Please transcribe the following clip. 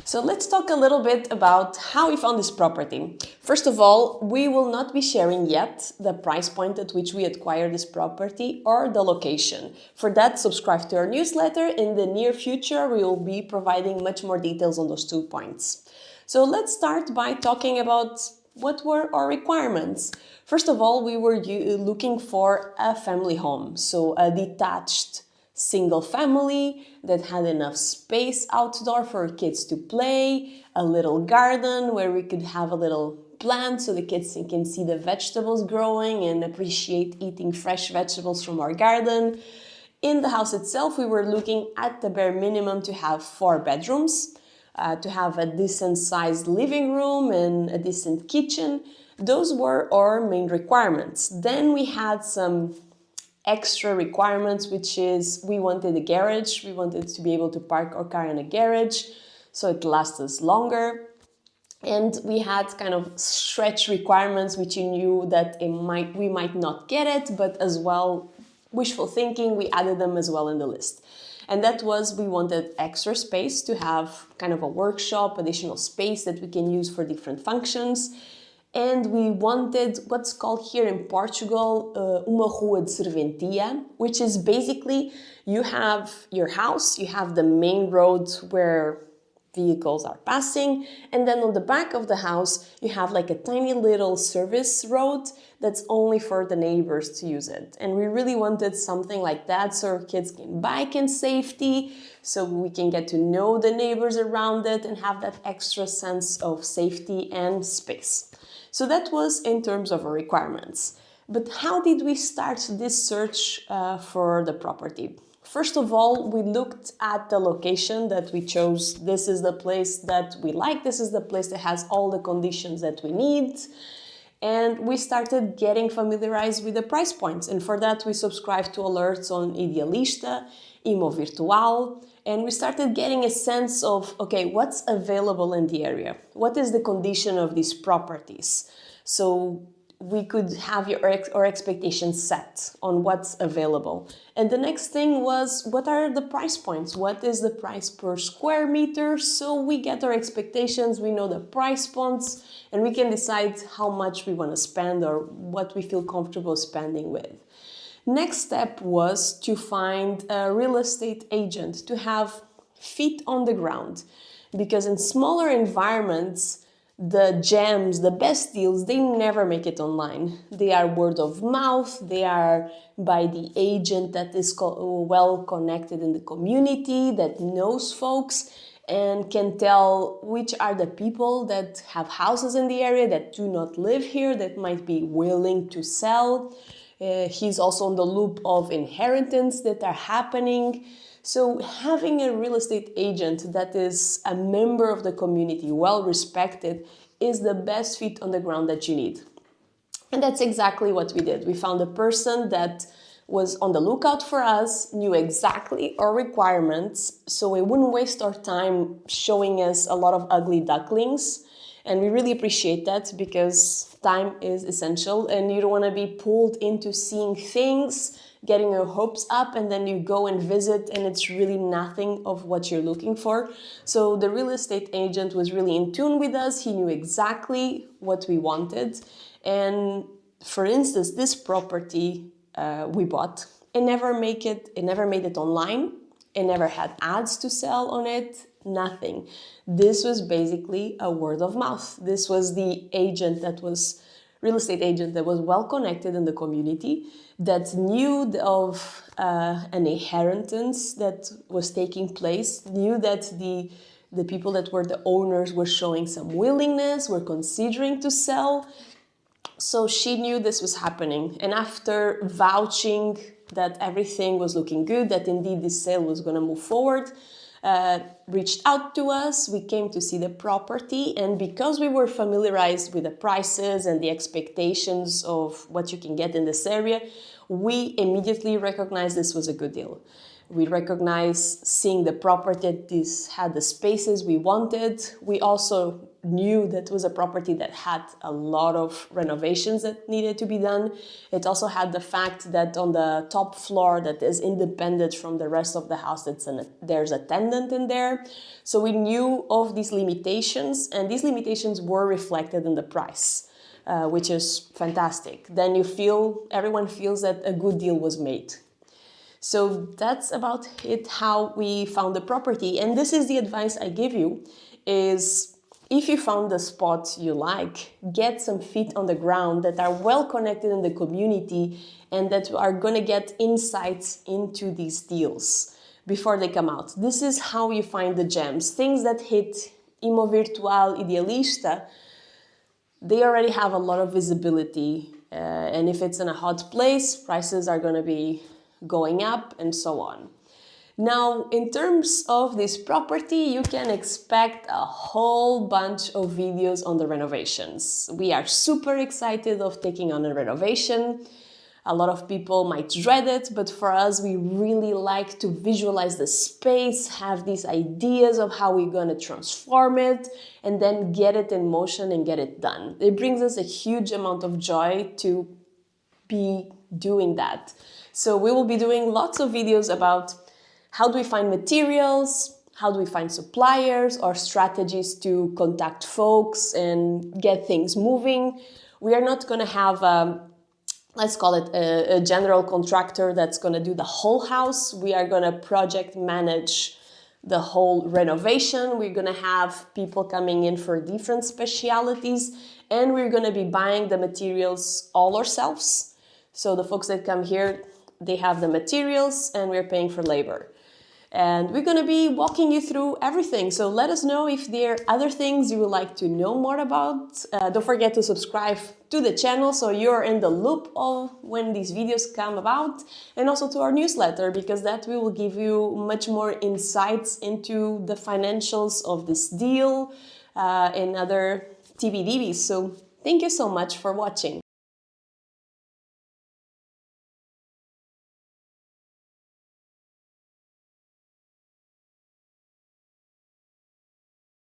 So let's talk a little bit about how we found this property. First of all, we will not be sharing yet the price point at which we acquired this property or the location. For that, subscribe to our newsletter. In the near future, we will be providing much more details on those 2 points. So let's start by talking about what were our requirements. First of all, we were looking for a family home, so a detached single family that had enough space outdoor for kids to play, a little garden where we could have a little plant so the kids can see the vegetables growing and appreciate eating fresh vegetables from our garden. In the house itself, we were looking at the bare minimum to have 4 bedrooms, to have a decent sized living room and a decent kitchen. Those were our main requirements. Then we had some extra requirements, which is we wanted a garage. We wanted to be able to park our car in a garage so it lasts us longer. And we had kind of stretch requirements, which you knew that we might not get it, but as well, wishful thinking, we added them as well in the list. And that was, we wanted extra space to have kind of a workshop, additional space that we can use for different functions. And we wanted what's called here in Portugal, uma rua de serventia, which is basically you have your house, you have the main road where vehicles are passing, and then on the back of the house you have like a tiny little service road that's only for the neighbors to use it. And we really wanted something like that so our kids can bike in safety, so we can get to know the neighbors around it and have that extra sense of safety and space. So that was in terms of our requirements. But how did we start this search for the property? First of all, we looked at the location that we chose. This is the place that we like. This is the place that has all the conditions that we need. And we started getting familiarized with the price points. And for that, we subscribed to alerts on Idealista, Imo Virtual, and we started getting a sense of, okay, what's available in the area? What is the condition of these properties? So we could have our expectations set on what's available. And the next thing was, what are the price points? What is the price per square meter? So we get our expectations, we know the price points, and we can decide how much we want to spend or what we feel comfortable spending with. Next step was to find a real estate agent, to have feet on the ground, because in smaller environments, the gems, the best deals, they never make it online. They are word of mouth, they are by the agent that is well connected in the community, that knows folks and can tell which are the people that have houses in the area that do not live here, that might be willing to sell. He's also on the loop of inheritance that are happening. So having a real estate agent that is a member of the community, well respected, is the best feet on the ground that you need. And that's exactly what we did. We found a person that was on the lookout for us, knew exactly our requirements, so we wouldn't waste our time showing us a lot of ugly ducklings. And we really appreciate that, because time is essential and you don't want to be pulled into seeing things, getting your hopes up, and then you go and visit and it's really nothing of what you're looking for. So the real estate agent was really in tune with us. He knew exactly what we wanted. And for instance, this property we bought, it never made it online. It never had ads to sell on it, nothing. This was basically a word of mouth. This was the real estate agent that was well connected in the community, that knew of an inheritance that was taking place, knew that the people that were the owners were showing some willingness, were considering to sell. So she knew this was happening. And after vouching that everything was looking good, that indeed this sale was going to move forward, reached out to us. We came to see the property, and because we were familiarized with the prices and the expectations of what you can get in this area, we immediately recognized this was a good deal. We recognize seeing the property that this had the spaces we wanted. We also knew that it was a property that had a lot of renovations that needed to be done. It also had the fact that on the top floor that is independent from the rest of the house, there's a tenant in there. So we knew of these limitations, and these limitations were reflected in the price, which is fantastic. Then everyone feels that a good deal was made. So that's about it, how we found the property. And this is the advice I give you, is if you found the spot you like, get some feet on the ground that are well connected in the community and that are going to get insights into these deals before they come out. This is how you find the gems. Things that hit Imo Virtual, Idealista, they already have a lot of visibility. And if it's in a hot place, prices are going to be going up and so on. Now, in terms of this property, you can expect a whole bunch of videos on the renovations. We are super excited of taking on a renovation. A lot of people might dread it, but for us, we really like to visualize the space, have these ideas of how we're going to transform it, and then get it in motion and get it done. It brings us a huge amount of joy to be doing that. So we will be doing lots of videos about how do we find materials, how do we find suppliers, or strategies to contact folks and get things moving. We are not going to have, let's call it a general contractor that's going to do the whole house. We are going to project manage the whole renovation. We're going to have people coming in for different specialities, and we're going to be buying the materials all ourselves. So the folks that come here, they have the materials and we're paying for labor. And we're going to be walking you through everything. So let us know if there are other things you would like to know more about. Don't forget to subscribe to the channel so you're in the loop of when these videos come about. And also to our newsletter, because that will give you much more insights into the financials of this deal and other TBDBs. So thank you so much for watching.